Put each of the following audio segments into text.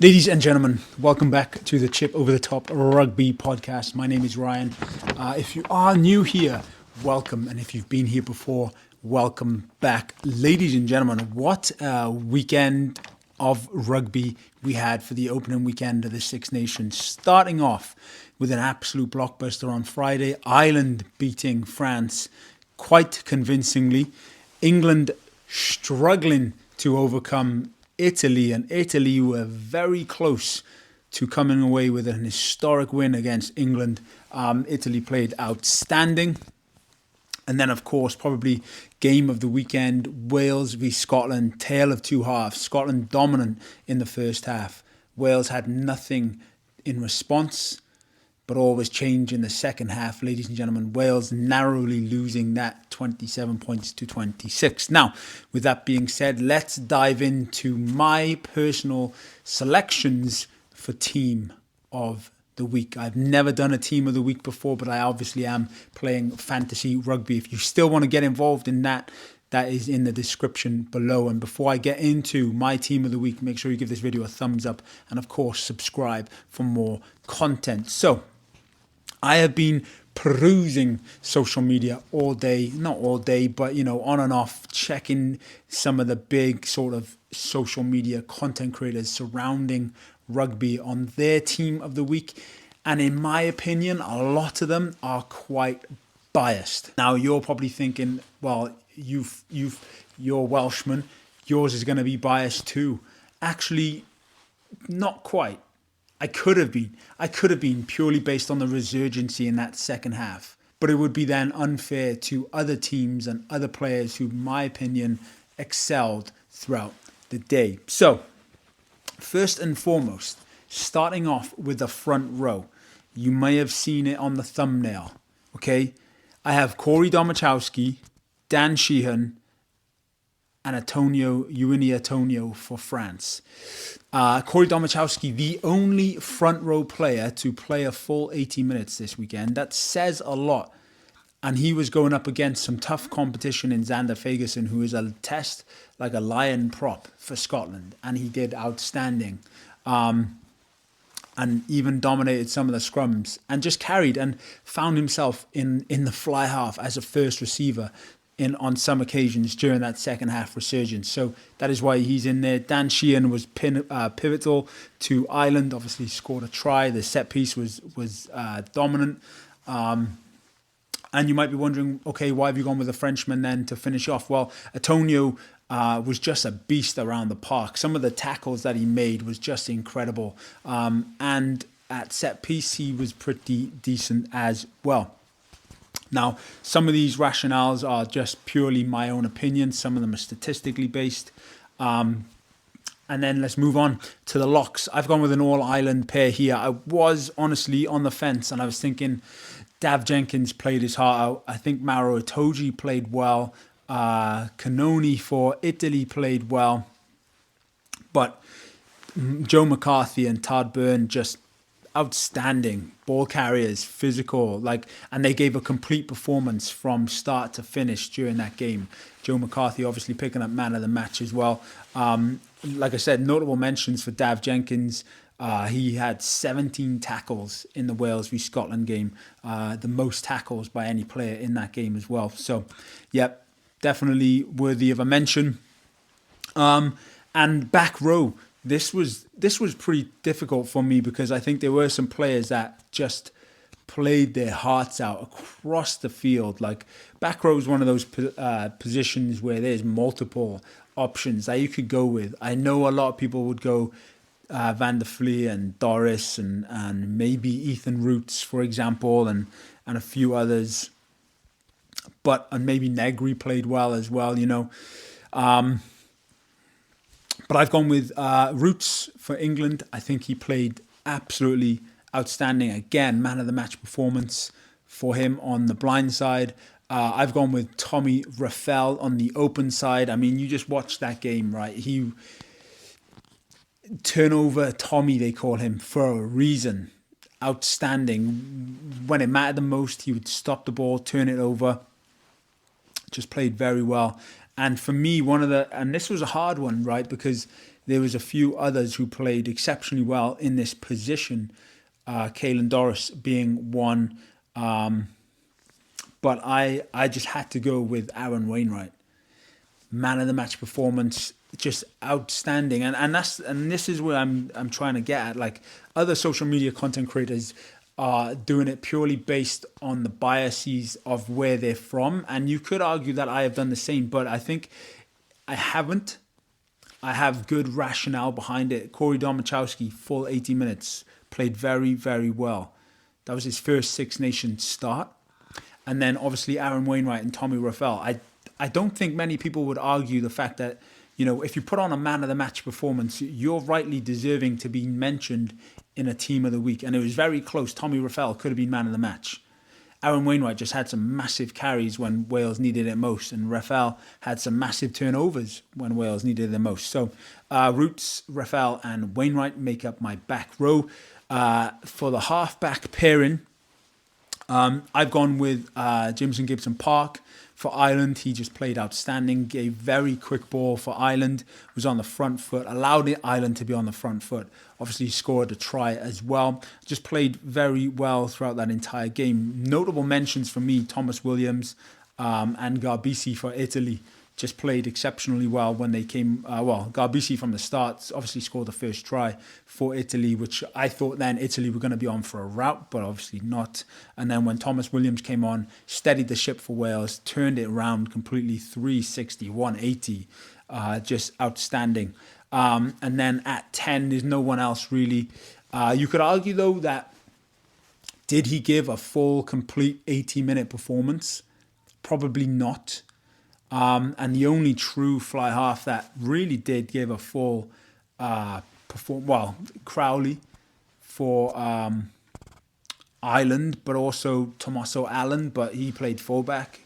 Ladies and gentlemen, welcome back to the Chip Over the Top Rugby podcast. My name is Ryan. If you are new here, welcome. And if you've been here before, welcome back. Ladies and gentlemen, what a weekend of rugby we had for the opening weekend of the Six Nations. Starting off with an absolute blockbuster on Friday. Ireland beating France quite convincingly. England struggling to overcome Italy, and Italy were very close to coming away with an historic win against England. Italy played outstanding. And then, of course, probably game of the weekend, Wales v Scotland, tale of two halves. Scotland dominant in the first half. Wales had nothing in response, but all was changed in the second half, ladies and gentlemen. Wales narrowly losing that 27 points to 26. Now, with that being said, let's dive into my personal selections for team of the week. I've never done a team of the week before, but I obviously am playing fantasy rugby. If you still want to get involved in that, that is in the description below. And before I get into my team of the week, make sure you give this video a thumbs up and, of course, subscribe for more content. So, I have been perusing social media all day, not all day, but, on and off, checking some of the big sort of social media content creators surrounding rugby on their team of the week. And in my opinion, a lot of them are quite biased. Now, you're probably thinking, well, you're Welshman, yours is going to be biased too. Actually, not quite. I could have been purely based on the resurgency in that second half. But it would be then unfair to other teams and other players who, in my opinion, excelled throughout the day. So, first and foremost, starting off with the front row. You may have seen it on the thumbnail, okay? I have Corey Domachowski, Dan Sheehan, and Antonio for France. Corey Domachowski, the only front row player to play a full 80 minutes this weekend. That says a lot. And he was going up against some tough competition in Xander Fagerson, who is a test like a lion prop for Scotland. And he did outstanding. And even dominated some of the scrums and just carried and found himself in the fly half as a first receiver on some occasions during that second half resurgence. So that is why he's in there. Dan Sheehan was pivotal to Ireland, obviously scored a try. The set piece was dominant. And you might be wondering, okay, why have you gone with a Frenchman then to finish off? Well, Antonio was just a beast around the park. Some of the tackles that he made was just incredible. And at set piece, he was pretty decent as well. Now, some of these rationales are just purely my own opinion. Some of them are statistically based. And then let's move on to the locks. I've gone with an all-Ireland pair here. I was honestly on the fence, and I was thinking Dav Jenkins played his heart out. I think Maro Itoje played well. Cannoni for Italy played well. But Joe McCarthy and Todd Byrne just outstanding ball carriers, physical, and they gave a complete performance from start to finish during that game. Joe McCarthy obviously picking up man of the match as well. Like I said, notable mentions for Dav Jenkins. He had 17 tackles in the Wales v Scotland game, the most tackles by any player in that game as well. So, yep, definitely worthy of a mention. And back row. This was pretty difficult for me because I think there were some players that just played their hearts out across the field. Like back row is one of those positions where there's multiple options that you could go with. I know a lot of people would go Van der Vliet and Doris and maybe Ethan Roots, for example, and a few others. And maybe Negri played well as well, But I've gone with Roots for England. I think he played absolutely outstanding. Again, man of the match performance for him on the blind side. I've gone with Tommy Raffel on the open side. I mean, you just watched that game, right? Turnover Tommy, they call him, for a reason. Outstanding. When it mattered the most, he would stop the ball, turn it over. Just played very well. And for me, and this was a hard one, right? Because there was a few others who played exceptionally well in this position, Caelan Doris being one. But I just had to go with Aaron Wainwright. Man of the match performance, just outstanding. And this is where I'm trying to get at. Like, other social media content creators are doing it purely based on the biases of where they're from. And you could argue that I have done the same, but I think I haven't. I have good rationale behind it. Corey Domachowski, full 80 minutes, played very, very well. That was his first Six Nations start. And then obviously Aaron Wainwright and Tommy Raphael. I don't think many people would argue the fact that, you know, if you put on a man of the match performance, you're rightly deserving to be mentioned in a team of the week. And it was very close. Tommy Raphael could have been man of the match. Aaron Wainwright just had some massive carries when Wales needed it most. And Raphael had some massive turnovers when Wales needed it most. So Roots, Raphael and Wainwright make up my back row. For the half-back pairing, I've gone with Jameson Gibson-Park. For Ireland, he just played outstanding, gave very quick ball for Ireland, was on the front foot, allowed Ireland to be on the front foot. Obviously scored a try as well. Just played very well throughout that entire game. Notable mentions for me, Thomas Williams and Garbisi for Italy. Just played exceptionally well when they came. Garbisi from the start obviously scored the first try for Italy, which I thought then Italy were going to be on for a rout, but obviously not. And then when Thomas Williams came on, steadied the ship for Wales, turned it around completely, 360, 180, just outstanding. And then at 10, there's no one else really. You could argue though that did he give a full, complete 80-minute performance? Probably not. And the only true fly half that really did give a full Crowley for Ireland, but also Tommaso Allen, but he played fullback.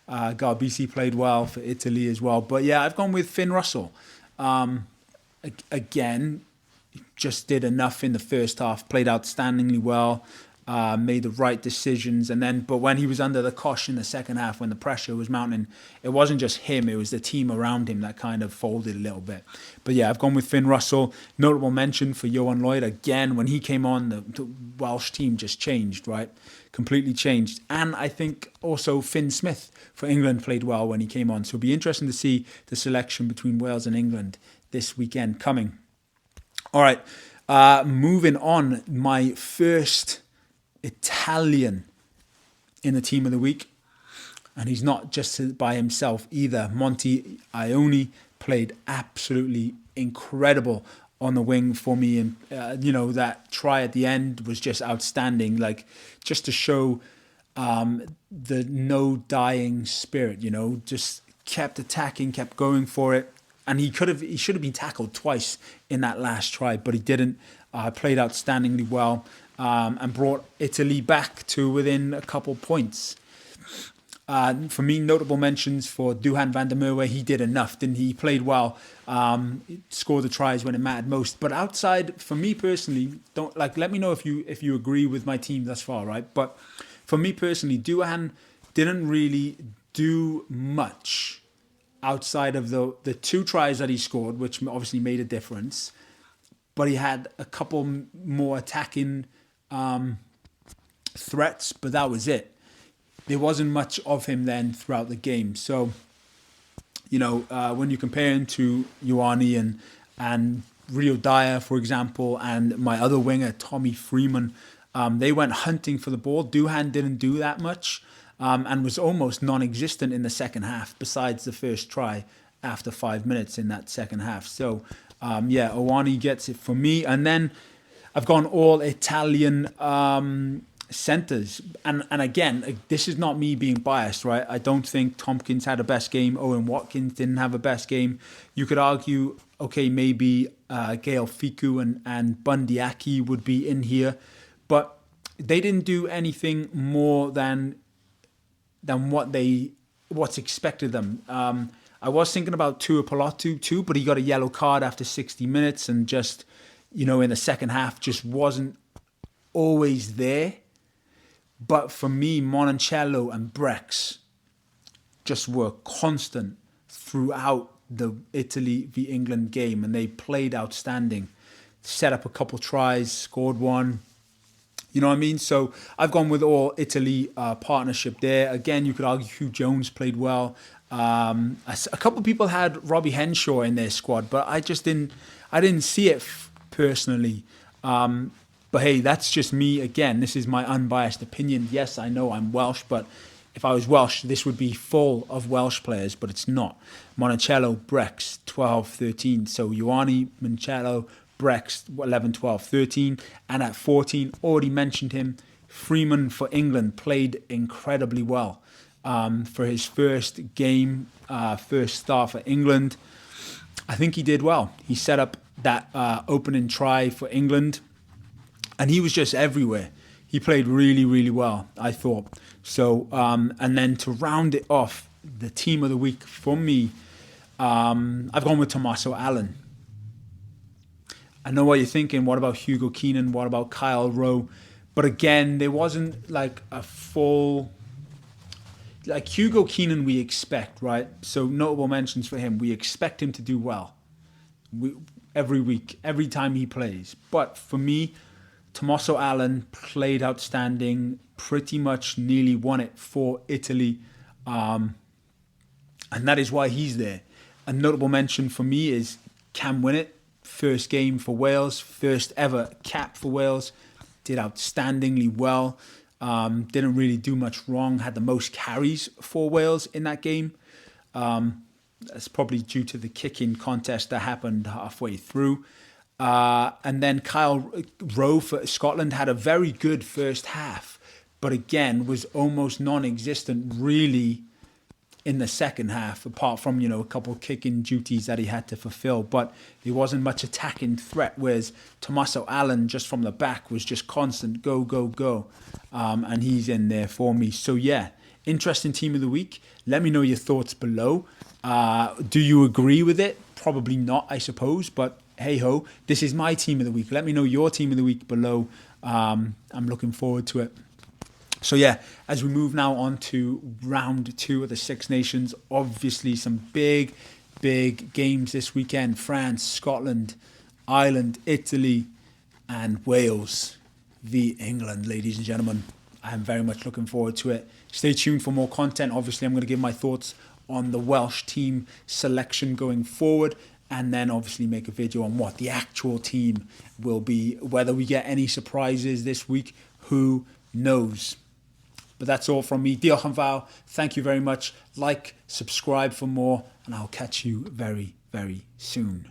Garbisi played well for Italy as well. But yeah, I've gone with Finn Russell. Again, just did enough in the first half, played outstandingly well. Made the right decisions, but when he was under the cosh in the second half, when the pressure was mounting, it wasn't just him, it was the team around him that kind of folded a little bit. But yeah, I've gone with Finn Russell. Notable mention for Johan Lloyd. Again, when he came on, the Welsh team just changed, right? Completely changed. And I think also Finn Smith for England played well when he came on. So it'll be interesting to see the selection between Wales and England this weekend coming. All right, moving on. My first Italian in the team of the week, and he's not just by himself either. Monty Ione played absolutely incredible on the wing for me, and that try at the end was just outstanding, like just to show the no dying spirit, just kept attacking, kept going for it. And he should have been tackled twice in that last try, but he didn't. Played outstandingly well. And brought Italy back to within a couple points. For me, notable mentions for Duhan van der Merwe. He did enough, didn't he? He played well, scored the tries when it mattered most. But outside, for me personally, let me know if you agree with my team thus far, right? But for me personally, Duhan didn't really do much outside of the two tries that he scored, which obviously made a difference. But he had a couple more attacking threats, but that was it. There wasn't much of him then throughout the game. So, when you compare him to Ioane and Rio Dyer, for example, and my other winger, Tommy Freeman, they went hunting for the ball. Duhan didn't do that much and was almost non-existent in the second half, besides the first try after 5 minutes in that second half. So, Ioane gets it for me. And then I've gone all Italian centres. And again, this is not me being biased, right? I don't think Tompkins had a best game. Owen Watkins didn't have a best game. You could argue, okay, maybe Gael Fiku and Bundyaki would be in here. But they didn't do anything more than what's expected them. I was thinking about Tua Palatu too, but he got a yellow card after 60 minutes and just, in the second half just wasn't always there. But for me, Monticello and Brex just were constant throughout the Italy v England game, and they played outstanding. Set up a couple tries, scored one. You know what I mean? So I've gone with all Italy partnership there. Again, you could argue Hugh Jones played well. A couple of people had Robbie Henshaw in their squad, but I didn't see it personally. But hey, that's just me. Again, this is my unbiased opinion. Yes, I know I'm Welsh, but if I was Welsh, this would be full of Welsh players, but it's not. Monticello, Brex, 12, 13. So Ioane, Monticello, Brex, 11, 12, 13. And at 14, already mentioned him, Freeman for England played incredibly well for his first game, first start for England. I think he did well. He set up that opening try for England, and he was just everywhere. He played really, really well, I thought. So, and then to round it off, the team of the week for me, I've gone with Tommaso Allen. I know what you're thinking. What about Hugo Keenan? What about Kyle Rowe? But again, there wasn't like a full... Like Hugo Keenan we expect, right? So notable mentions for him. We expect him to do well every week, every time he plays. But for me, Tommaso Allen played outstanding, pretty much nearly won it for Italy. And that is why he's there. A notable mention for me is Cam Winnett. First game for Wales, first ever cap for Wales. Did outstandingly well. Didn't really do much wrong. Had the most carries for Wales in that game. That's probably due to the kicking contest that happened halfway through. And then Kyle Rowe for Scotland had a very good first half, but again was almost non-existent really in the second half, apart from, a couple kicking duties that he had to fulfill. But there wasn't much attacking threat, whereas Tommaso Allen just from the back was just constant go, go, go. And he's in there for me. So yeah, interesting team of the week. Let me know your thoughts below. Do you agree with it? Probably not, I suppose, but hey ho, this is my team of the week. Let me know your team of the week below. I'm looking forward to it. So yeah, as we move now on to round 2 of the Six Nations, obviously some big games this weekend. France, Scotland, Ireland, Italy, and Wales v England, ladies and gentlemen. I am very much looking forward to it. Stay tuned for more content. Obviously, I'm going to give my thoughts on the Welsh team selection going forward, and then obviously make a video on what the actual team will be. Whether we get any surprises this week, who knows? But that's all from me. Diolch and fawr. Thank you very much. Like, subscribe for more, and I'll catch you very, very soon.